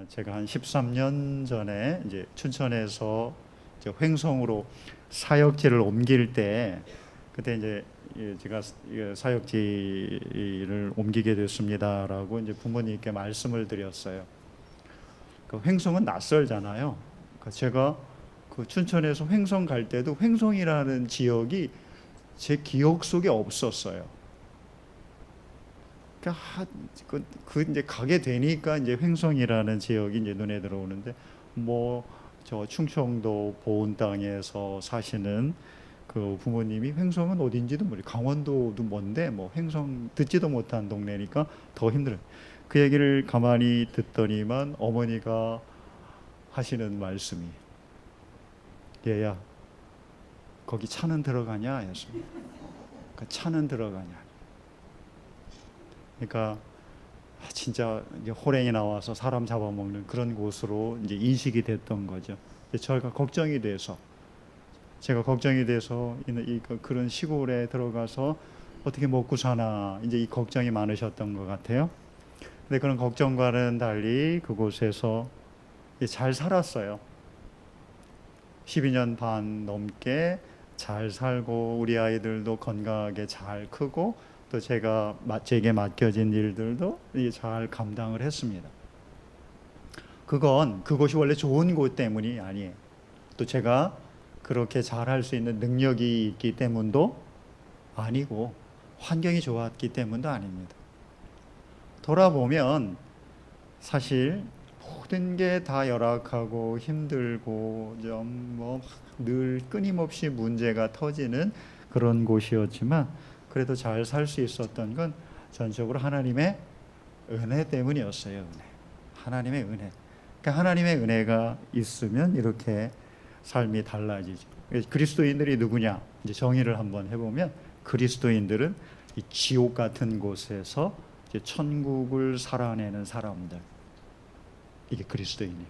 제가 한 13년 전에 이제 춘천에서 이제 횡성으로 사역지를 옮길 때, 그때 이제 제가 사역지를 옮기게 됐습니다라고 이제 부모님께 말씀을 드렸어요. 그 횡성은 낯설잖아요. 그러니까 제가 그 춘천에서 횡성 갈 때도 횡성이라는 지역이 제 기억 속에 없었어요. 그러니까 이제 가게 되니까 이제 횡성이라는 지역이 이제 눈에 들어오는데, 뭐 저 충청도 보은 땅에서 사시는 그 부모님이 횡성은 어딘지도 모르고 강원도도 뭔데 뭐 횡성 듣지도 못한 동네니까 더 힘들어요. 그 얘기를 가만히 듣더니만 어머니가 하시는 말씀이, 얘야 거기 차는 들어가냐 였습니다. 그 차는 들어가냐. 그러니까 진짜 이제 호랭이 나와서 사람 잡아먹는 그런 곳으로 이제 인식이 됐던 거죠. 제가 걱정이 돼서 그런 시골에 들어가서 어떻게 먹고 사나 이제 이 걱정이 많으셨던 것 같아요. 근데 그런 걱정과는 달리 그곳에서 잘 살았어요. 12년 반 넘게 잘 살고 우리 아이들도 건강하게 잘 크고 또 제게 맡겨진 일들도 잘 감당을 했습니다. 그것이 원래 좋은 곳 때문이 아니에요. 또 제가 그렇게 잘할 수 있는 능력이 있기 때문도 아니고 환경이 좋았기 때문도 아닙니다. 돌아보면 사실 모든 게 다 열악하고 힘들고 좀 뭐 늘 끊임없이 문제가 터지는 그런 곳이었지만 그래도 잘 살 수 있었던 건 전적으로 하나님의 은혜 때문이었어요. 은혜. 하나님의 은혜. 그러니까 하나님의 은혜가 있으면 이렇게 삶이 달라지죠. 그리스도인들이 누구냐? 이제 정의를 한번 해보면 그리스도인들은 이 지옥 같은 곳에서 이제 천국을 살아내는 사람들. 이게 그리스도인이에요.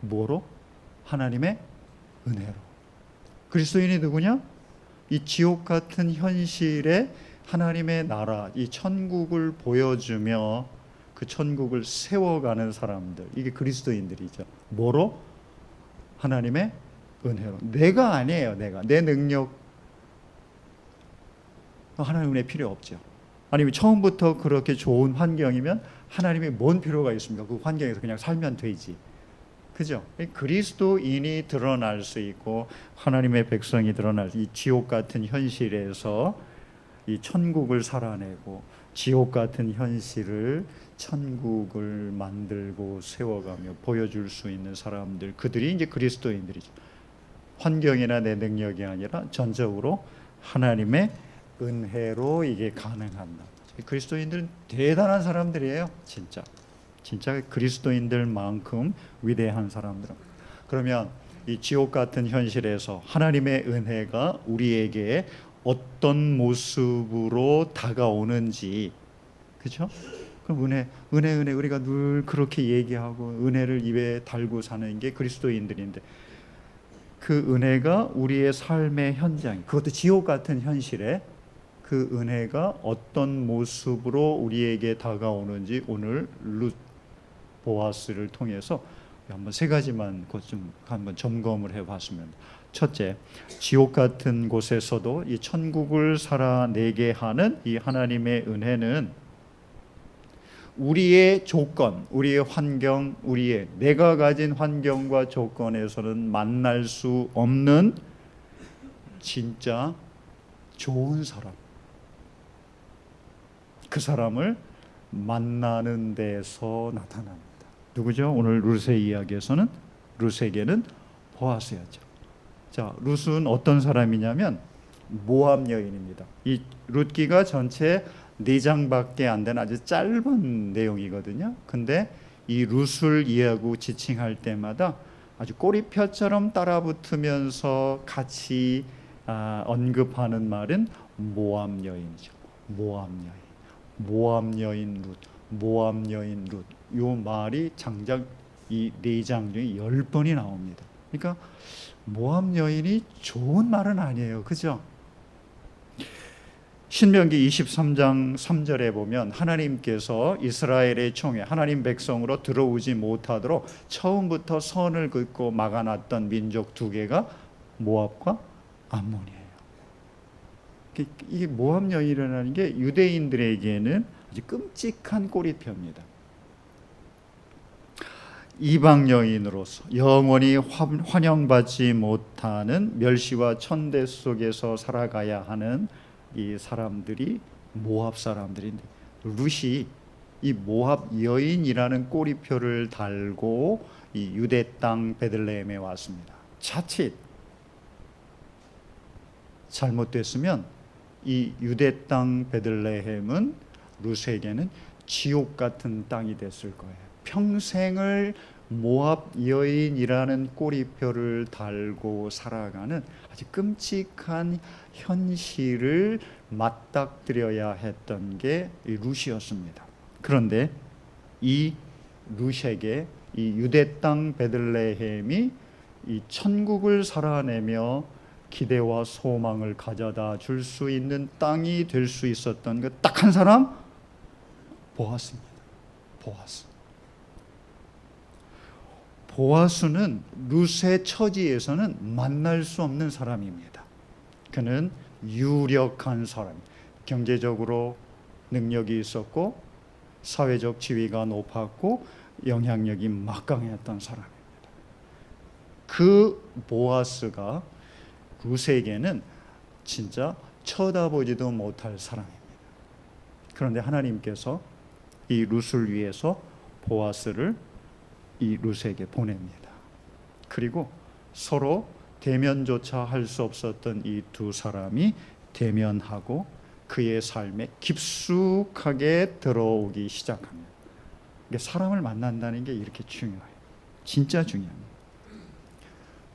뭐로? 하나님의 은혜로. 그리스도인이 누구냐? 이 지옥 같은 현실에 하나님의 나라, 이 천국을 보여주며 그 천국을 세워가는 사람들. 이게 그리스도인들이죠. 뭐로? 하나님의 은혜로. 내가 아니에요. 내 능력. 하나님 은혜 필요 없죠. 아니면 처음부터 그렇게 좋은 환경이면 하나님이 뭔 필요가 있습니까? 그 환경에서 그냥 살면 되지. 그죠? 그리스도인이 드러날 수 있고 하나님의 백성이 드러날 이 지옥 같은 현실에서 이 천국을 살아내고 지옥 같은 현실을 천국을 만들고 세워가며 보여줄 수 있는 사람들, 그들이 이제 그리스도인들이죠. 환경이나 내 능력이 아니라 전적으로 하나님의 은혜로 이게 가능한다. 그리스도인들은 대단한 사람들이에요. 진짜 그리스도인들만큼 위대한 사람들. 그러면 이 지옥 같은 현실에서 하나님의 은혜가 우리에게 어떤 모습으로 다가오는지, 그렇죠? 그럼 은혜 우리가 늘 그렇게 얘기하고 은혜를 입에 달고 사는 게 그리스도인들인데, 그 은혜가 우리의 삶의 현장, 그것도 지옥 같은 현실에 그 은혜가 어떤 모습으로 우리에게 다가오는지 오늘 룻 보아스를 통해서 한번 세 가지만 좀 한번 점검을 해봤으면. 첫째, 지옥 같은 곳에서도 이 천국을 살아내게 하는 이 하나님의 은혜는 우리의 조건, 우리의 환경, 내가 가진 환경과 조건에서는 만날 수 없는 진짜 좋은 사람, 그 사람을 만나는 데서 나타납니다. 누구죠? 오늘 룻의 이야기에서는 룻에게는 보아스였죠. 자, 룻은 어떤 사람이냐면 모압 여인입니다. 이 룻기가 전체 4장밖에 안 되는 아주 짧은 내용이거든요. 근데 이 룻을 이해하고 지칭할 때마다 아주 꼬리표처럼 따라붙으면서 같이 언급하는 말은 모압 여인이죠. 모압 여인 룻. 요 말이 장작 이 4장 중에 10번이 나옵니다. 그러니까 모압 여인이 좋은 말은 아니에요. 그죠? 신명기 23장 3절에 보면 하나님께서 이스라엘의 총회, 하나님 백성으로 들어오지 못하도록 처음부터 선을 긋고 막아놨던 민족 두 개가 모압과 암몬이에요. 이게 모압 여인이라는 게 유대인들에게는 아주 끔찍한 꼬리표입니다. 이방 여인으로서 영원히 환영받지 못하는 멸시와 천대 속에서 살아가야 하는 이 사람들이 모압 사람들인데, 룻이 이 모압 여인이라는 꼬리표를 달고 이 유대 땅 베들레헴에 왔습니다. 자칫 잘못됐으면 이 유대 땅 베들레헴은 룻에게는 지옥 같은 땅이 됐을 거예요. 평생을 모압 여인이라는 꼬리표를 달고 살아가는 아주 끔찍한 현실을 맞닥뜨려야 했던 게 룻이었습니다. 그런데 이 룻에게 이 유대 땅 베들레헴이 이 천국을 살아내며 기대와 소망을 가져다 줄 수 있는 땅이 될 수 있었던 그 딱 한 사람, 보아스입니다. 보아스. 보아스는 룻의 처지에서는 만날 수 없는 사람입니다. 그는 유력한 사람, 경제적으로 능력이 있었고 사회적 지위가 높았고 영향력이 막강했던 사람입니다. 그 보아스가 룻에게는 진짜 쳐다보지도 못할 사람입니다. 그런데 하나님께서 이 룻을 위해서 보아스를 이 룻에게 보냅니다. 그리고 서로 대면조차 할 수 없었던 이 두 사람이 대면하고 그의 삶에 깊숙하게 들어오기 시작합니다. 사람을 만난다는 게 이렇게 중요해요. 진짜 중요합니다.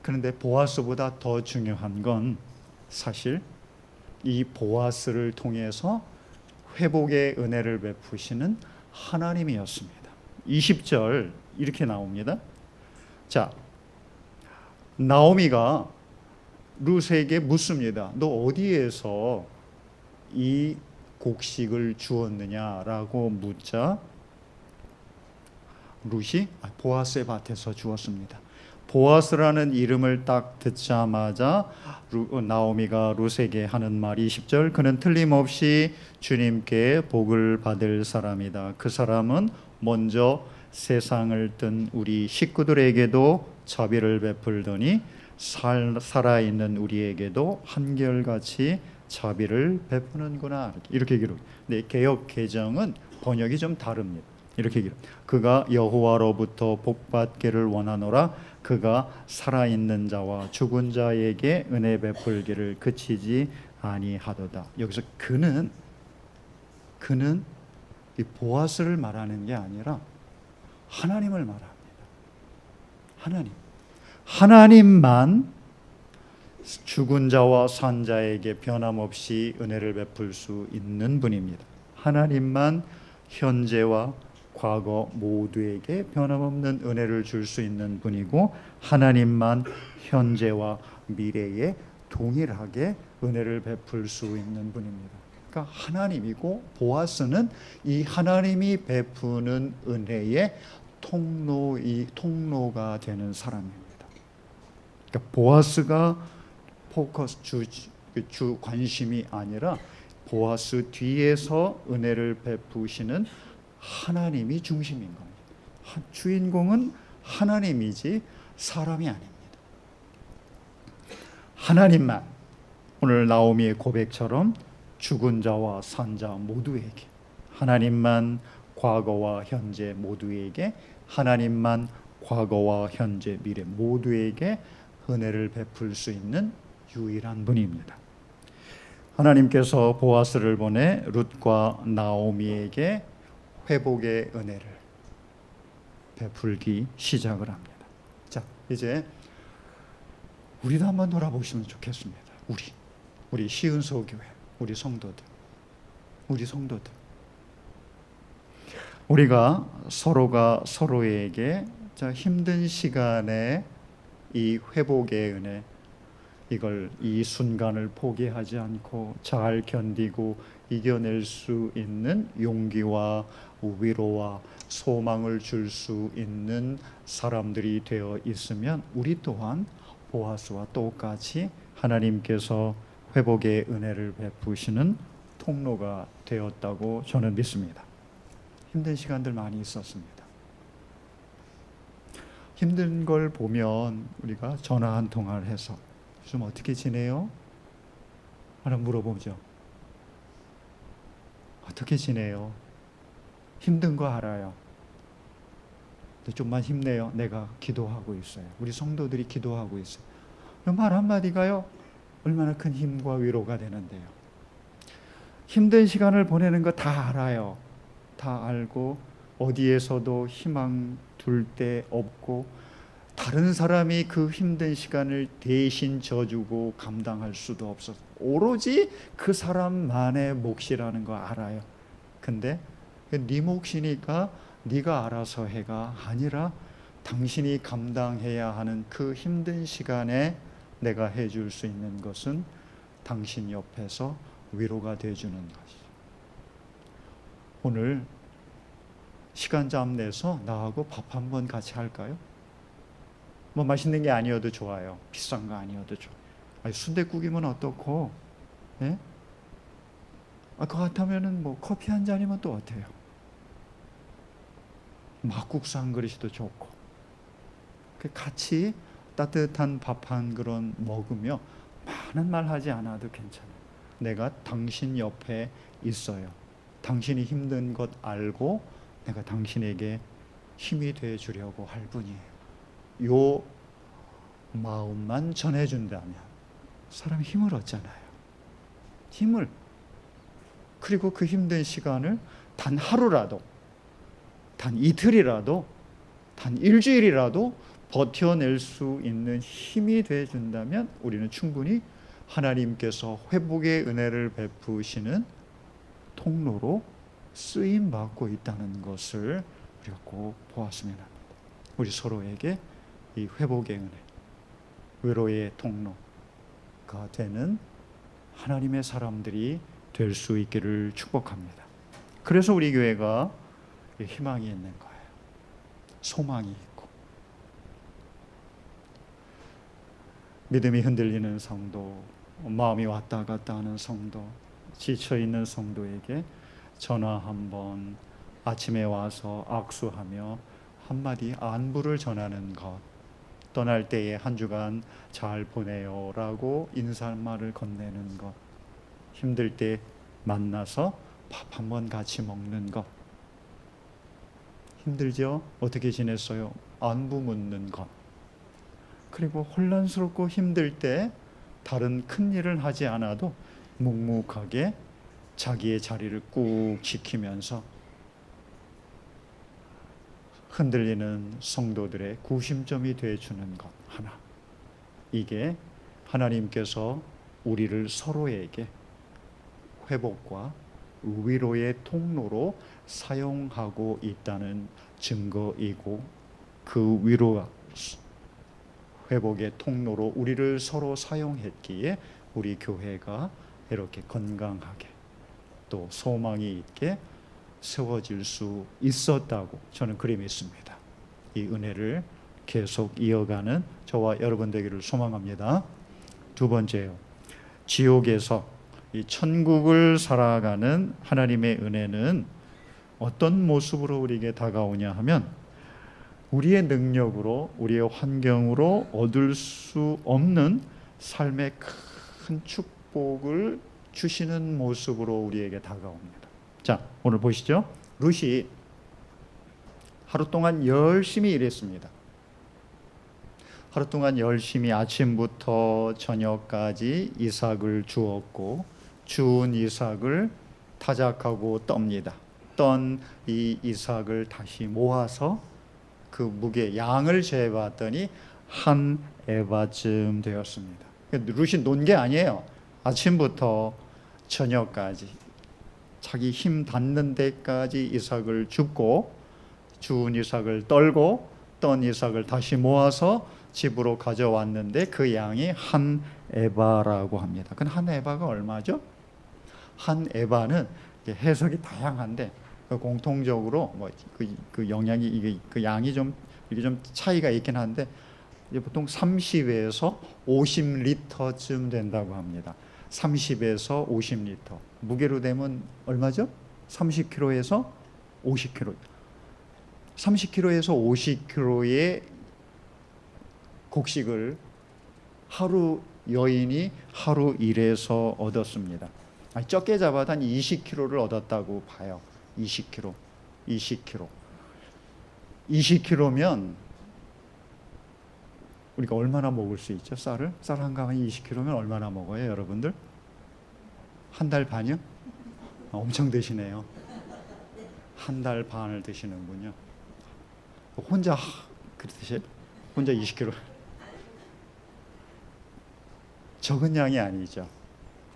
그런데 보아스보다 더 중요한 건 사실 이 보아스를 통해서 회복의 은혜를 베푸시는 하나님이었습니다. 20절 이렇게 나옵니다. 자, 나오미가 룻에게 묻습니다. 너 어디에서 이 곡식을 주었느냐라고 묻자 룻이 보아스의 밭에서 주었습니다. 보아스라는 이름을 딱 듣자마자 나오미가 룻에게 하는 말이 20절, 그는 틀림없이 주님께 복을 받을 사람이다. 그 사람은 먼저 세상을 뜬 우리 식구들에게도 자비를 베풀더니 살아있는 우리에게도 한결같이 자비를 베푸는구나. 이렇게 기록. 근데 개역 개정은 번역이 좀 다릅니다. 이렇게 기록. 그가 여호와로부터 복받기를 원하노라. 그가 살아있는 자와 죽은 자에게 은혜 베풀기를 그치지 아니하도다. 여기서 그는 이 보아스를 말하는 게 아니라 하나님을 말합니다. 하나님만 죽은 자와 산 자에게 변함없이 은혜를 베풀 수 있는 분입니다. 하나님만 현재와 과거 모두에게 변함없는 은혜를 줄 수 있는 분이고, 하나님만 현재와 미래에 동일하게 은혜를 베풀 수 있는 분입니다. 그러니까 하나님이고 보아스는 이 하나님이 베푸는 은혜의 통로가 되는 사람입니다. 그러니까 보아스가 포커스 주 관심이 아니라 보아스 뒤에서 은혜를 베푸시는 하나님이 중심인 겁니다. 주인공은 하나님이지 사람이 아닙니다. 하나님만, 오늘 나오미의 고백처럼 죽은 자와 산 자 모두에게, 하나님만 과거와 현재 모두에게, 하나님만 과거와 현재 미래 모두에게 은혜를 베풀 수 있는 유일한 분입니다. 하나님께서 보아스를 보내 룻과 나오미에게 회복의 은혜를 베풀기 시작을 합니다. 자, 이제 우리도 한번 돌아보시면 좋겠습니다. 우리 시은소 교회, 우리 성도들, 우리가 서로가 서로에게 힘든 시간에 이 회복의 은혜, 이걸 이 순간을 포기하지 않고 잘 견디고 이겨낼 수 있는 용기와 위로와 소망을 줄 수 있는 사람들이 되어 있으면 우리 또한 보아스와 똑같이 하나님께서 회복의 은혜를 베푸시는 통로가 되었다고 저는 믿습니다. 힘든 시간들 많이 있었습니다. 힘든 걸 보면 우리가 전화 한 통화를 해서 좀 어떻게 지내요? 하나 물어보죠. 어떻게 지내요? 힘든 거 알아요. 좀만 힘내요. 내가 기도하고 있어요. 우리 성도들이 기도하고 있어요. 말 한마디가요, 얼마나 큰 힘과 위로가 되는데요. 힘든 시간을 보내는 거 다 알아요. 다 알고 어디에서도 희망 둘 데 없고 다른 사람이 그 힘든 시간을 대신 져주고 감당할 수도 없어서 오로지 그 사람만의 몫이라는 거 알아요. 근데 네 몫이니까 네가 알아서 해가 아니라 당신이 감당해야 하는 그 힘든 시간에 내가 해줄 수 있는 것은 당신 옆에서 위로가 돼주는 것이죠. 오늘 시간 좀 내서 나하고 밥 한번 같이 할까요? 뭐 맛있는 게 아니어도 좋아요. 비싼 거 아니어도 좋아요. 아니, 순댓국이면 어떻고? 예? 그거 같으면은 뭐 커피 한 잔이면 또 어때요? 막국수 한 그릇도 좋고. 같이 따뜻한 밥 한 그릇 먹으며 많은 말 하지 않아도 괜찮아요. 내가 당신 옆에 있어요. 당신이 힘든 것 알고 내가 당신에게 힘이 돼 주려고 할 뿐이에요. 요 마음만 전해준다면 사람이 힘을 얻잖아요. 힘을. 그리고 그 힘든 시간을 단 하루라도, 단 이틀이라도, 단 일주일이라도 버텨낼 수 있는 힘이 돼준다면 우리는 충분히 하나님께서 회복의 은혜를 베푸시는 통로로 쓰임받고 있다는 것을 우리가 꼭 보았으면 합니다. 우리 서로에게 이 회복의 은혜, 위로의 통로가 되는 하나님의 사람들이 될 수 있기를 축복합니다. 그래서 우리 교회가 희망이 있는 거예요. 소망이 있고. 믿음이 흔들리는 성도, 마음이 왔다 갔다 하는 성도, 지쳐있는 성도에게 전화 한번, 아침에 와서 악수하며 한마디 안부를 전하는 것, 떠날 때에 한 주간 잘 보내요 라고 인사말을 건네는 것, 힘들 때 만나서 밥 한번 같이 먹는 것, 힘들죠? 어떻게 지냈어요? 안부 묻는 것, 그리고 혼란스럽고 힘들 때 다른 큰 일을 하지 않아도 묵묵하게 자기의 자리를 꾹 지키면서 흔들리는 성도들의 구심점이 되어주는 것 하나, 이게 하나님께서 우리를 서로에게 회복과 위로의 통로로 사용하고 있다는 증거이고, 그 위로와 회복의 통로로 우리를 서로 사용했기에 우리 교회가 이렇게 건강하게 또 소망이 있게 세워질 수 있었다고 저는 그리 믿습니다. 이 은혜를 계속 이어가는 저와 여러분 되기를 소망합니다. 두 번째요, 지옥에서 이 천국을 살아가는 하나님의 은혜는 어떤 모습으로 우리에게 다가오냐 하면, 우리의 능력으로, 우리의 환경으로 얻을 수 없는 삶의 큰 축복을 주시는 모습으로 우리에게 다가옵니다. 자, 오늘 보시죠. 룻이 하루 동안 열심히 일했습니다. 하루 동안 열심히 아침부터 저녁까지 이삭을 주었고, 주운 이삭을 타작하고 떱니다. 떤 이 이삭을 다시 모아서 그 무게 양을 재봤더니 한 에바쯤 되었습니다. 룻이 논 게 아니에요. 아침부터 저녁까지 자기 힘 닿는 데까지 이삭을 줍고, 주운 이삭을 떨고, 떤 이삭을 다시 모아서 집으로 가져왔는데 그 양이 한 에바라고 합니다. 그 한 에바가 얼마죠? 한 에바는 해석이 다양한데 공통적으로 그 영양이 이게 그 양이 좀 이게 좀 차이가 있긴 한데 보통 30에서 50리터쯤 된다고 합니다. 30에서 50리터. 무게로 되면 얼마죠? 30kg에서 50kg. 30kg에서 50kg의 곡식을 하루 여인이 하루 일해서 얻었습니다. 아니, 적게 잡아도 한 20kg를 얻었다고 봐요. 20kg. 20kg면 우리가 얼마나 먹을 수 있죠? 쌀을? 쌀 한 가마니 20kg면 얼마나 먹어요, 여러분들? 한 달 반이요? 엄청 드시네요. 한 달 반을 드시는군요. 혼자 그렇듯이 혼자 20kg. 적은 양이 아니죠.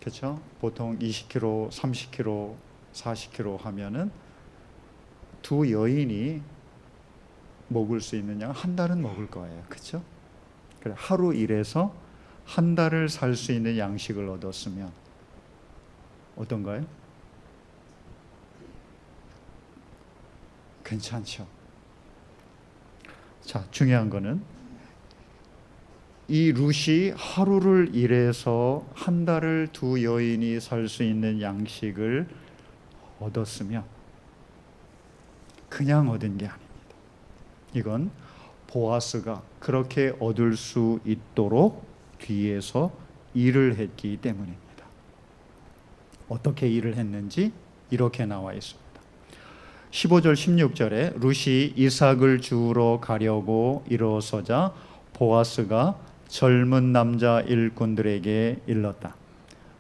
그렇죠? 보통 20kg, 30kg, 40kg 하면은 두 여인이 먹을 수 있는 양 한 달은 먹을 거예요. 그렇죠? 그래, 하루 일해서 한 달을 살 수 있는 양식을 얻었으면 어떤가요? 괜찮죠. 자, 중요한 거는 이 룻이 하루를 일해서 한 달을 두 여인이 살 수 있는 양식을 얻었으면 그냥 얻은 게 아닙니다. 이건 보아스가 그렇게 얻을 수 있도록 뒤에서 일을 했기 때문입니다. 어떻게 일을 했는지 이렇게 나와 있습니다. 15절 16절에 룻이 이삭을 주우러 가려고 일어서자 보아스가 젊은 남자 일꾼들에게 일렀다.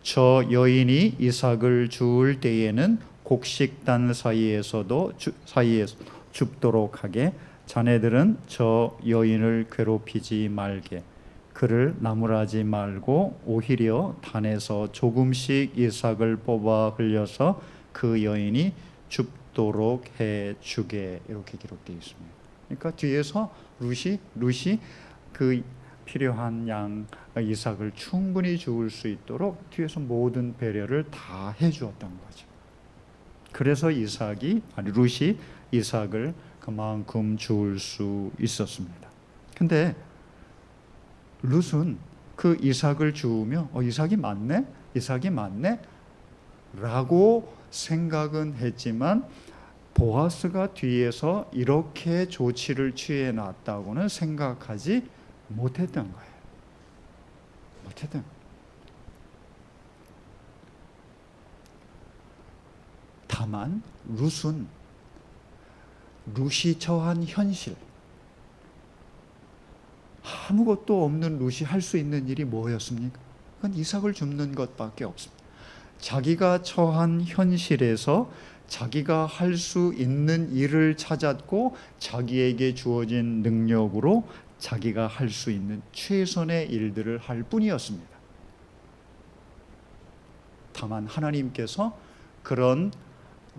저 여인이 이삭을 주울 때에는 곡식단 사이에서 줍도록 하게 자네들은 저 여인을 괴롭히지 말게 그를 나무라지 말고 오히려 단에서 조금씩 이삭을 뽑아 흘려서 그 여인이 줍도록 해주게 이렇게 기록되어 있습니다. 그러니까 뒤에서 룻이 그 필요한 양 이삭을 충분히 주울 수 있도록 뒤에서 모든 배려를 다 해주었던 거죠. 그래서 룻이 이삭을 그만큼 주울 수 있었습니다. 근데 룻은 그 이삭을 주우며 이삭이 맞네 라고 생각은 했지만 보아스가 뒤에서 이렇게 조치를 취해 놨다고는 생각하지 못했던 거예요. 다만 룻이 처한 현실, 아무것도 없는 룻이 할 수 있는 일이 뭐였습니까? 그건 이삭을 줍는 것밖에 없습니다. 자기가 처한 현실에서 자기가 할 수 있는 일을 찾았고 자기에게 주어진 능력으로 자기가 할 수 있는 최선의 일들을 할 뿐이었습니다. 다만 하나님께서 그런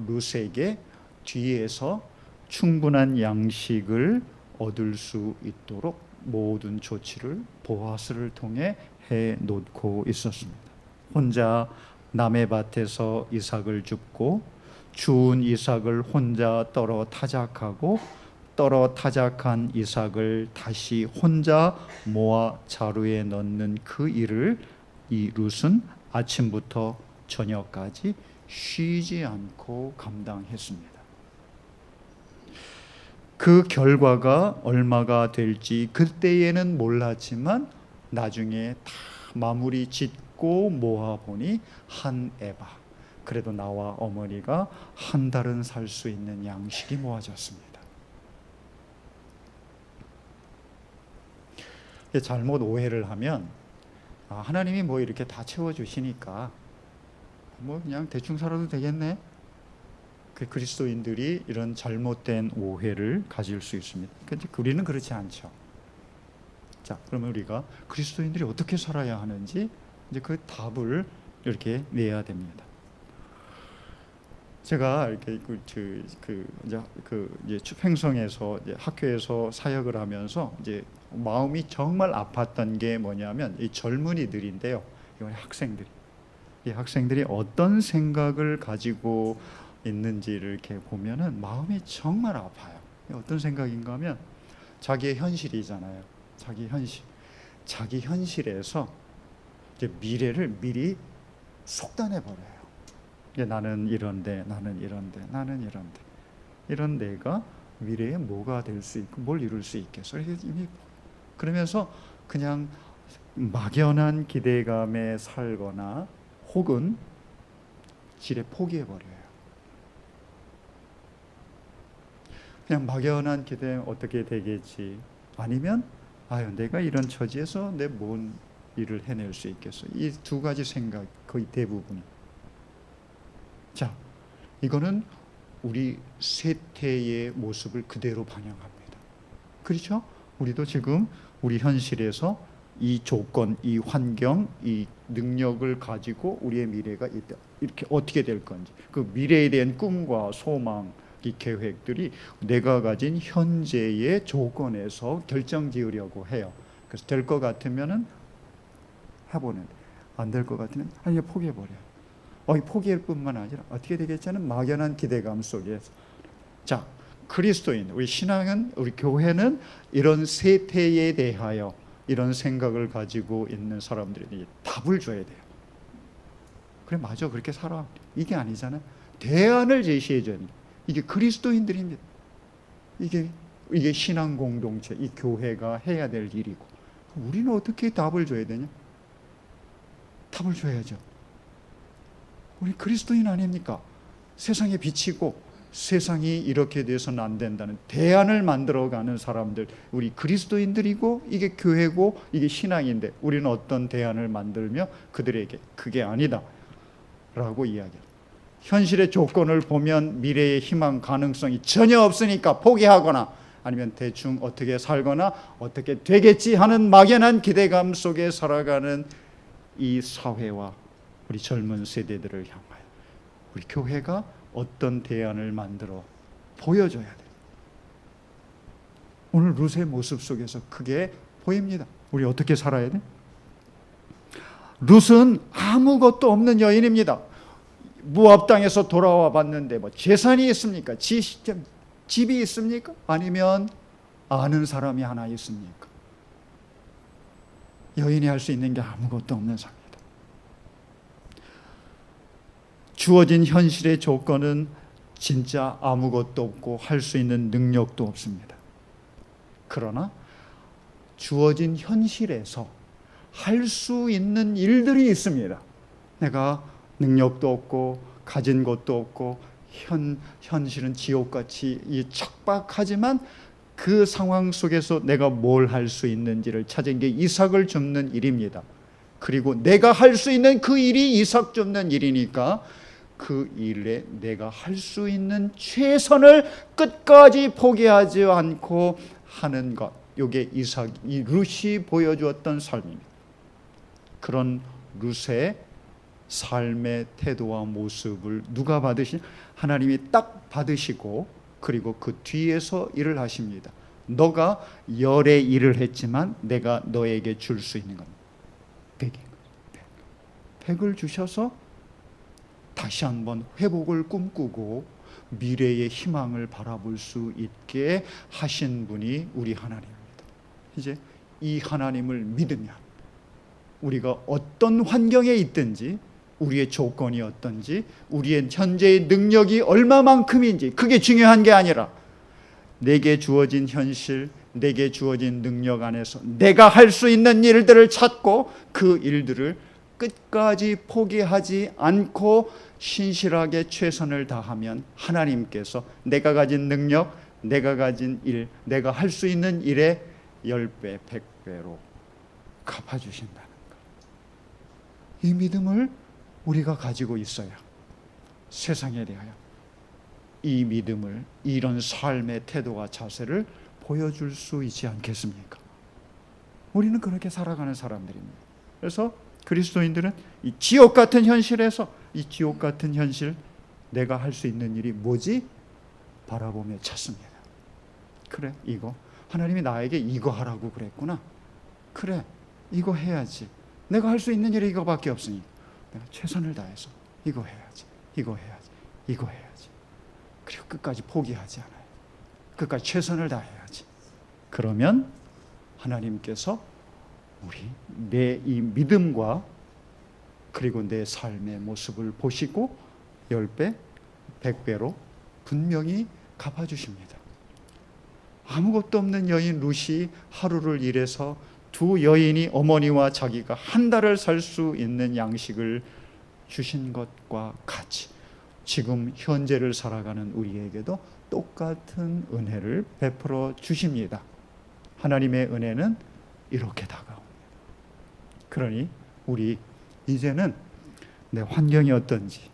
룻에게 뒤에서 충분한 양식을 얻을 수 있도록 모든 조치를 보아스를 통해 해 놓고 있었습니다. 혼자 남의 밭에서 이삭을 줍고 주운 이삭을 혼자 떨어 타작하고 떨어 타작한 이삭을 다시 혼자 모아 자루에 넣는 그 일을 이 룻은 아침부터 저녁까지 쉬지 않고 감당했습니다. 그 결과가 얼마가 될지 그때에는 몰랐지만 나중에 다 마무리 짓고 모아보니 한 에바, 그래도 나와 어머니가 한 달은 살 수 있는 양식이 모아졌습니다. 잘못 오해를 하면 하나님이 뭐 이렇게 다 채워주시니까 뭐 그냥 대충 살아도 되겠네, 그리스도인들이 이런 잘못된 오해를 가질 수 있습니다. 근데 우리는 그렇지 않죠. 자, 그러면 우리가 그리스도인들이 어떻게 살아야 하는지 이제 그 답을 이렇게 내야 됩니다. 제가 이렇게 이제 횡성에서 이제 학교에서 사역을 하면서 이제 마음이 정말 아팠던 게 뭐냐면 이 젊은이들인데요. 이건 학생들이. 이 학생들이 어떤 생각을 가지고 있는지를 이렇게 보면은 마음이 정말 아파요. 어떤 생각인가 하면 자기의 현실이잖아요. 자기 현실에서 이제 미래를 미리 속단해 버려요. 나는 이런데 이런 내가 미래에 뭐가 될 수 있고 뭘 이룰 수 있겠어. 그러면서 그냥 막연한 기대감에 살거나 혹은 지레 포기해 버려요. 그냥 막연한 기대 어떻게 되겠지. 아니면 내가 이런 처지에서 내 뭔 일을 해낼 수 있겠어. 이 두 가지 생각 거의 대부분이. 자, 이거는 우리 세태의 모습을 그대로 반영합니다. 그렇죠? 우리도 지금 우리 현실에서 이 조건, 이 환경, 이 능력을 가지고 우리의 미래가 이렇게 어떻게 될 건지, 그 미래에 대한 꿈과 소망, 이 계획들이 내가 가진 현재의 조건에서 결정지으려고 해요. 그래서 될 것 같으면은 해보는데 안 될 것 같으면 아니 포기해버려요. 포기할 뿐만 아니라 어떻게 되겠지 하는 막연한 기대감 속에서. 자, 그리스도인, 우리 신앙은, 우리 교회는 이런 세태에 대하여 이런 생각을 가지고 있는 사람들에게 답을 줘야 돼요. 그래, 맞아, 그렇게 살아. 이게 아니잖아요. 대안을 제시해 줘야 돼요. 이게 그리스도인들입니다. 이게 신앙 공동체, 이 교회가 해야 될 일이고, 우리는 어떻게 답을 줘야 되냐? 답을 줘야죠. 우리 그리스도인 아닙니까? 세상에 비치고 세상이 이렇게 돼서는 안 된다는 대안을 만들어가는 사람들, 우리 그리스도인들이고 이게 교회고 이게 신앙인데 우리는 어떤 대안을 만들며 그들에게 그게 아니다 라고 이야기해요. 현실의 조건을 보면 미래의 희망 가능성이 전혀 없으니까 포기하거나 아니면 대충 어떻게 살거나 어떻게 되겠지 하는 막연한 기대감 속에 살아가는 이 사회와 우리 젊은 세대들을 향하여 우리 교회가 어떤 대안을 만들어 보여줘야 돼요. 오늘 룻의 모습 속에서 크게 보입니다. 우리 어떻게 살아야 돼? 룻은 아무것도 없는 여인입니다. 모압 땅에서 돌아와 봤는데 뭐 재산이 있습니까? 집이 있습니까? 아니면 아는 사람이 하나 있습니까? 여인이 할 수 있는 게 아무것도 없는 상황입니다. 주어진 현실의 조건은 진짜 아무것도 없고 할 수 있는 능력도 없습니다. 그러나 주어진 현실에서 할 수 있는 일들이 있습니다. 내가 능력도 없고 가진 것도 없고 현실은 지옥같이 척박하지만 그 상황 속에서 내가 뭘 할 수 있는지를 찾은 게 이삭을 줍는 일입니다. 그리고 내가 할 수 있는 그 일이 이삭 줍는 일이니까 그 일에 내가 할 수 있는 최선을 끝까지 포기하지 않고 하는 것, 이게 이 룻이 보여주었던 삶입니다. 그런 룻의 삶의 태도와 모습을 누가 받으시냐? 하나님이 딱 받으시고 그리고 그 뒤에서 일을 하십니다. 너가 열의 일을 했지만 내가 너에게 줄 수 있는 건 100을 주셔서 다시 한번 회복을 꿈꾸고 미래의 희망을 바라볼 수 있게 하신 분이 우리 하나님입니다. 이제 이 하나님을 믿으면 우리가 어떤 환경에 있든지 우리의 조건이 어떤지 우리의 현재의 능력이 얼마만큼인지 그게 중요한 게 아니라 내게 주어진 현실, 내게 주어진 능력 안에서 내가 할 수 있는 일들을 찾고 그 일들을 끝까지 포기하지 않고 신실하게 최선을 다하면 하나님께서 내가 가진 능력, 내가 가진 일, 내가 할 수 있는 일에 10배, 100배로 갚아주신다는 것. 이 믿음을 우리가 가지고 있어야 세상에 대하여 이 믿음을, 이런 삶의 태도와 자세를 보여줄 수 있지 않겠습니까? 우리는 그렇게 살아가는 사람들입니다. 그래서 그리스도인들은 이 지옥 같은 현실에서 이 지옥 같은 현실, 내가 할 수 있는 일이 뭐지? 바라보며 찾습니다. 그래, 이거 하나님이 나에게 이거 하라고 그랬구나. 그래, 이거 해야지. 내가 할 수 있는 일이 이거밖에 없으니 내가 최선을 다해서 이거 해야지, 이거 해야지, 이거 해야지. 그리고 끝까지 포기하지 않아요. 끝까지 최선을 다해야지. 그러면 하나님께서 내 이 믿음과 그리고 내 삶의 모습을 보시고 10배, 100배로 분명히 갚아주십니다. 아무것도 없는 여인 룻이 하루를 일해서 두 여인이 어머니와 자기가 한 달을 살 수 있는 양식을 주신 것과 같이 지금 현재를 살아가는 우리에게도 똑같은 은혜를 베풀어 주십니다. 하나님의 은혜는 이렇게 다가옵니다. 그러니 우리 이제는 내 환경이 어떤지,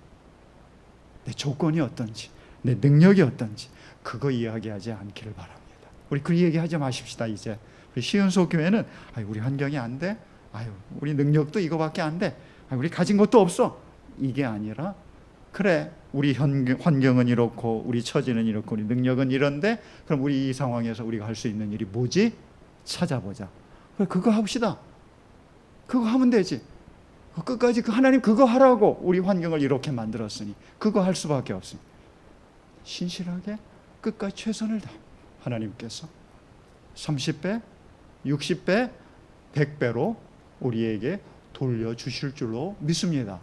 내 조건이 어떤지, 내 능력이 어떤지 그거 이야기하지 않기를 바랍니다. 우리 그 얘기하지 마십시다. 이제 우리 시은소 교회는 우리 환경이 안 돼, 우리 능력도 이거밖에 안 돼, 우리 가진 것도 없어, 이게 아니라 그래, 우리 환경은 이렇고 우리 처지는 이렇고 우리 능력은 이런데 그럼 우리 이 상황에서 우리가 할 수 있는 일이 뭐지? 찾아보자. 그래, 그거 합시다. 그거 하면 되지. 끝까지 하나님 그거 하라고 우리 환경을 이렇게 만들었으니 그거 할 수밖에 없으니 신실하게 끝까지 최선을 다 하나님께서 30배, 60배, 100배로 우리에게 돌려주실 줄로 믿습니다.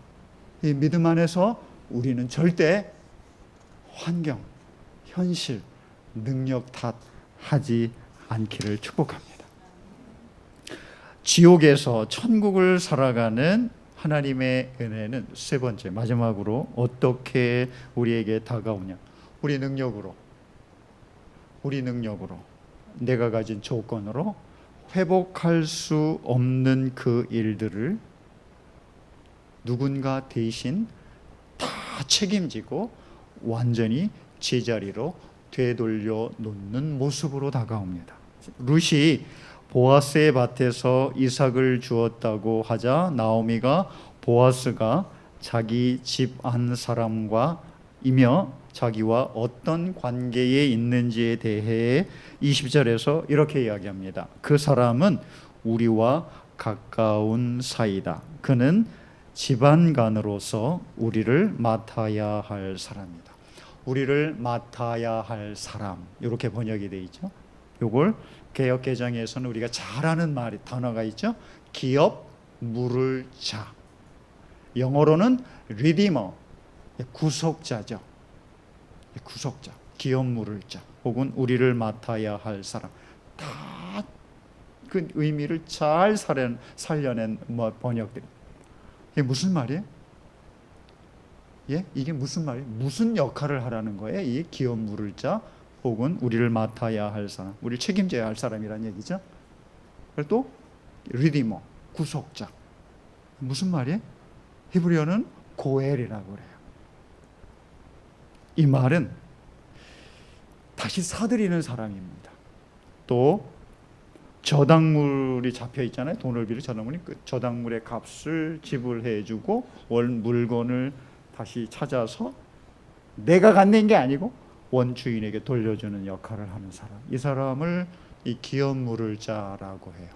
이 믿음 안에서 우리는 절대 환경, 현실, 능력 탓하지 않기를 축복합니다. 지옥에서 천국을 살아가는 하나님의 은혜는 세 번째, 마지막으로 어떻게 우리에게 다가오냐? 우리 능력으로, 내가 가진 조건으로 회복할 수 없는 그 일들을 누군가 대신 다 책임지고 완전히 제자리로 되돌려 놓는 모습으로 다가옵니다. 룻이 보아스의 밭에서 이삭을 주었다고 하자 나오미가 보아스가 자기 집 안 사람과 이며 자기와 어떤 관계에 있는지에 대해 20절에서 이렇게 이야기합니다. 그 사람은 우리와 가까운 사이다. 그는 집안간으로서 우리를 맡아야 할 사람이다. 우리를 맡아야 할 사람, 이렇게 번역이 되어 있죠. 이걸 개역개정에서는 우리가 잘 아는 단어가 있죠. 기업 물을 자. 영어로는 리디머, 구속자죠. 구속자, 기업 물을 자, 혹은 우리를 맡아야 할 사람. 다 그 의미를 잘 살려낸 번역들. 이게 무슨 말이에요? 이게 무슨 말이에요? 무슨 역할을 하라는 거예요? 이 기업 물을 자, 혹은 우리를 맡아야 할 사람, 우리를 책임져야 할 사람이라는 얘기죠. 그리고 또 리디머, 구속자. 무슨 말이에요? 히브리어는 고엘이라고 그래요. 이 말은 다시 사들이는 사람입니다. 또 저당물이 잡혀 있잖아요. 돈을 빌려 저당물이 그 저당물의 값을 지불해주고 원 물건을 다시 찾아서 내가 갖는 게 아니고 원주인에게 돌려주는 역할을 하는 사람. 이 사람을 이 기업 물을 자라고 해요.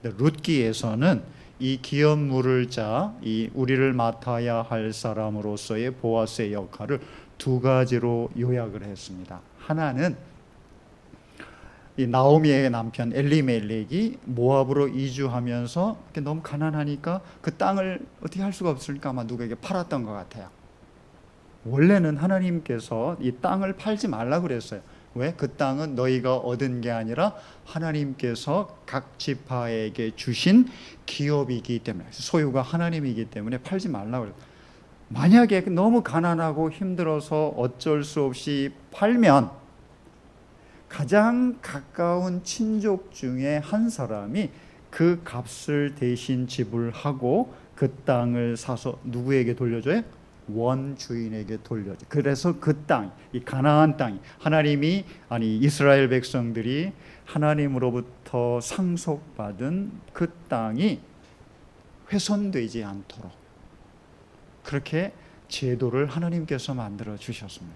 룻기에서는 이 기업 물을 자, 이 우리를 맡아야 할 사람으로서의 보아스의 역할을 두 가지로 요약을 했습니다. 하나는 이 나오미의 남편 엘리멜렉이 모압으로 이주하면서 너무 가난하니까 그 땅을 어떻게 할 수가 없으니까 아마 누구에게 팔았던 것 같아요. 원래는 하나님께서 이 땅을 팔지 말라 그랬어요. 왜? 그 땅은 너희가 얻은 게 아니라 하나님께서 각 지파에게 주신 기업이기 때문에, 소유가 하나님이기 때문에 팔지 말라 그랬어요. 만약에 너무 가난하고 힘들어서 어쩔 수 없이 팔면 가장 가까운 친족 중에 한 사람이 그 값을 대신 지불하고 그 땅을 사서 누구에게 돌려줘요? 원주인에게 돌려줘. 그래서 그 땅, 이 가나안 땅이 이스라엘 백성들이 하나님으로부터 상속받은 그 땅이 훼손되지 않도록 그렇게 제도를 하나님께서 만들어 주셨습니다.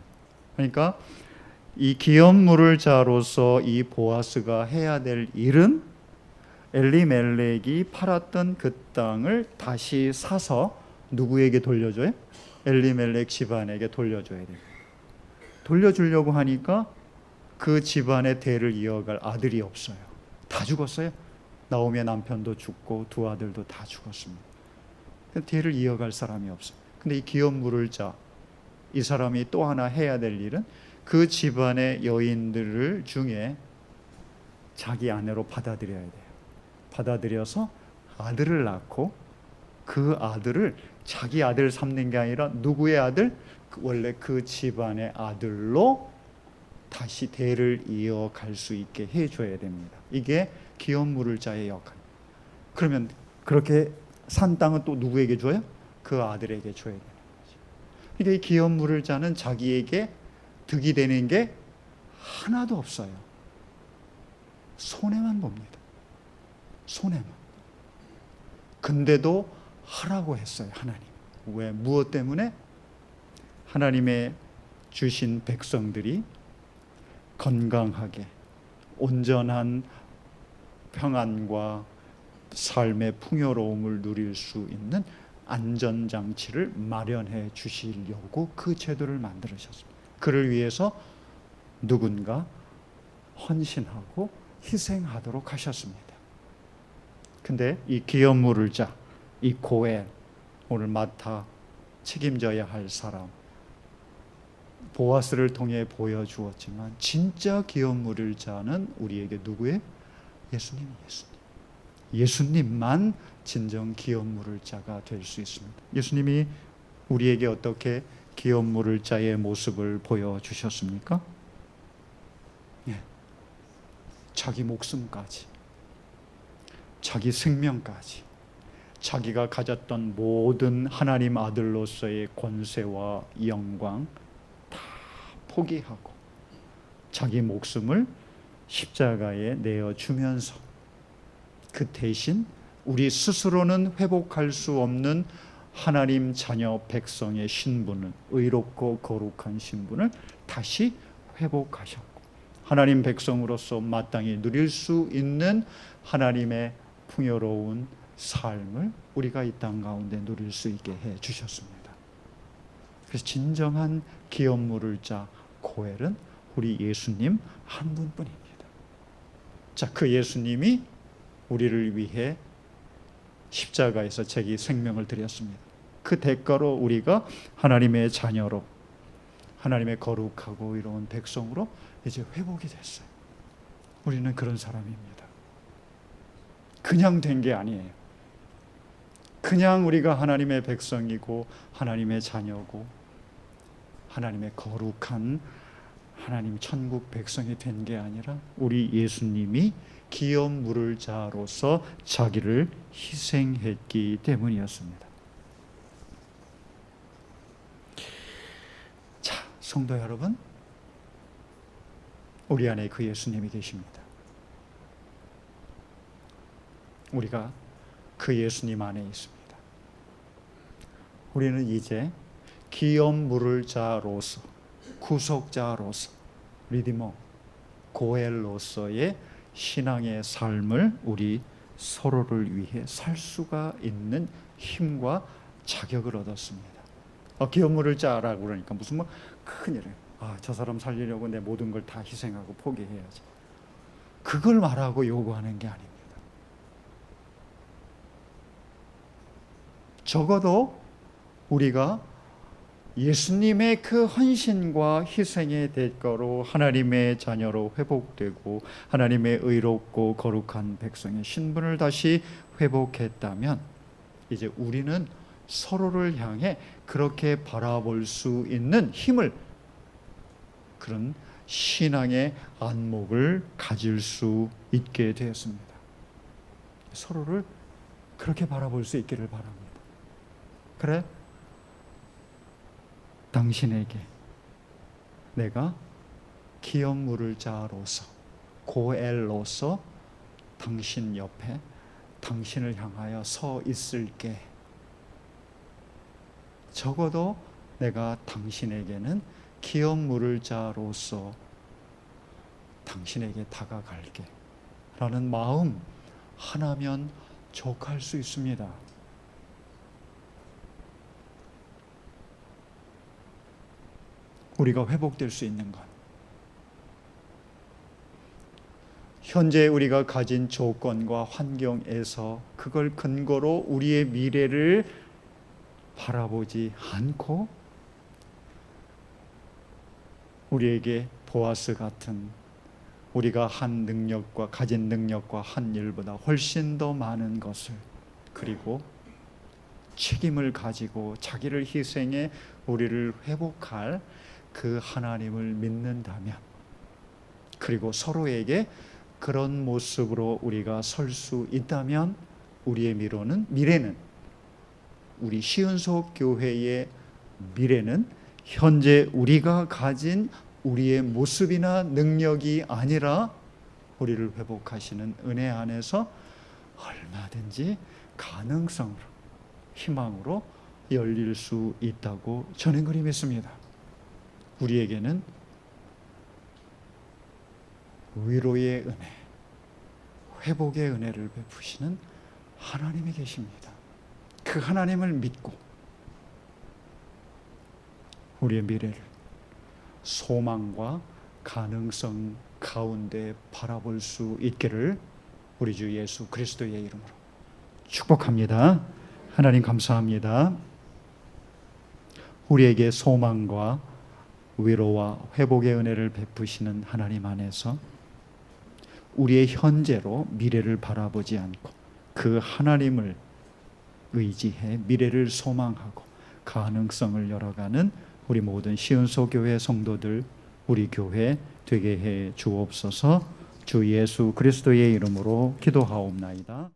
그러니까 이 기업 물을 자로서 이 보아스가 해야 될 일은 엘리멜렉이 팔았던 그 땅을 다시 사서 누구에게 돌려줘요? 엘리멜렉 집안에게 돌려줘야 돼요. 돌려주려고 하니까 그 집안의 대를 이어갈 아들이 없어요. 다 죽었어요. 나오미의 남편도 죽고 두 아들도 다 죽었습니다. 대를 이어갈 사람이 없어요. 근데 이 기업 물을 자, 이 사람이 또 하나 해야 될 일은 그 집안의 여인들을 중에 자기 아내로 받아들여야 돼요. 받아들여서 아들을 낳고 그 아들을 자기 아들 삼는 게 아니라 누구의 아들? 원래 그 집안의 아들로 다시 대를 이어갈 수 있게 해줘야 됩니다. 이게 기업 물을 자의 역할. 그러면 그렇게 산 땅은 또 누구에게 줘요? 그 아들에게 줘야 되는 거죠. 그러니까 이 기업 물을 자는 자기에게 득이 되는 게 하나도 없어요. 손해만 봅니다. 손해만. 근데도 하라고 했어요, 하나님. 왜? 무엇 때문에? 하나님의 주신 백성들이 건강하게 온전한 평안과 삶의 풍요로움을 누릴 수 있는 안전장치를 마련해 주시려고 그 제도를 만들으셨습니다. 그를 위해서 누군가 헌신하고 희생하도록 하셨습니다. 근데 이 기업 물을 자, 이 고엘, 오늘 맡아 책임져야 할 사람, 보아스를 통해 보여주었지만 진짜 기업 물을 자는 우리에게 누구예요? 예수님. 예수님만 진정 기업 물을 자가 될 수 있습니다. 예수님이 우리에게 어떻게 기업 물을 자의 모습을 보여주셨습니까? 자기 목숨까지, 자기 생명까지, 자기가 가졌던 모든 하나님 아들로서의 권세와 영광 다 포기하고 자기 목숨을 십자가에 내어주면서 그 대신 우리 스스로는 회복할 수 없는 하나님 자녀 백성의 신분을, 의롭고 거룩한 신분을 다시 회복하셨고 하나님 백성으로서 마땅히 누릴 수 있는 하나님의 풍요로운 삶을 우리가 이 땅 가운데 누릴 수 있게 해 주셨습니다. 그래서 진정한 기업 물을 자 고엘은 우리 예수님 한 분뿐입니다. 자, 그 예수님이 우리를 위해 십자가에서 자기 생명을 드렸습니다. 그 대가로 우리가 하나님의 자녀로, 하나님의 거룩하고 이로운 백성으로 이제 회복이 됐어요. 우리는 그런 사람입니다. 그냥 된 게 아니에요. 그냥 우리가 하나님의 백성이고 하나님의 자녀고 하나님의 거룩한 하나님 천국 백성이 된 게 아니라 우리 예수님이 기업 물을 자로서 자기를 희생했기 때문이었습니다. 자, 성도 여러분, 우리 안에 그 예수님이 계십니다. 우리가 그 예수님 안에 있습니다. 우리는 이제 기업 물을 자로서, 구속자로서, 리디머, 고엘로서의 신앙의 삶을 우리 서로를 위해 살 수가 있는 힘과 자격을 얻었습니다. 기업 물을 자라고 그러니까 무슨 뭐 큰일이에요. 저 사람 살리려고 내 모든 걸 다 희생하고 포기해야지. 그걸 말하고 요구하는 게 아닙니다. 적어도 우리가 예수님의 그 헌신과 희생의 대가로 하나님의 자녀로 회복되고 하나님의 의롭고 거룩한 백성의 신분을 다시 회복했다면 이제 우리는 서로를 향해 그렇게 바라볼 수 있는 힘을, 그런 신앙의 안목을 가질 수 있게 되었습니다. 서로를 그렇게 바라볼 수 있기를 바랍니다. 그래? 당신에게 내가 기업 물을 자로서, 고엘로서 당신 옆에 당신을 향하여 서 있을게. 적어도 내가 당신에게는 기업 물을 자로서 당신에게 다가갈게 라는 마음 하나면 족할 수 있습니다. 우리가 회복될 수 있는 것, 현재 우리가 가진 조건과 환경에서 그걸 근거로 우리의 미래를 바라보지 않고 우리에게 보아스 같은 우리가 한 능력과 가진 능력과 한 일보다 훨씬 더 많은 것을, 그리고 책임을 가지고 자기를 희생해 우리를 회복할 그 하나님을 믿는다면, 그리고 서로에게 그런 모습으로 우리가 설 수 있다면 우리의 미래는 우리 시은속 교회의 미래는 현재 우리가 가진 우리의 모습이나 능력이 아니라 우리를 회복하시는 은혜 안에서 얼마든지 가능성으로, 희망으로 열릴 수 있다고 저는 그리 믿습니다. 우리에게는 위로의 은혜, 회복의 은혜를 베푸시는 하나님이 계십니다. 그 하나님을 믿고 우리의 미래를 소망과 가능성 가운데 바라볼 수 있기를 우리 주 예수 그리스도의 이름으로 축복합니다. 하나님 감사합니다. 우리에게 소망과 위로와 회복의 은혜를 베푸시는 하나님 안에서 우리의 현재로 미래를 바라보지 않고 그 하나님을 의지해 미래를 소망하고 가능성을 열어가는 우리 모든 시은소 교회 성도들, 우리 교회 되게 해 주옵소서. 주 예수 그리스도의 이름으로 기도하옵나이다.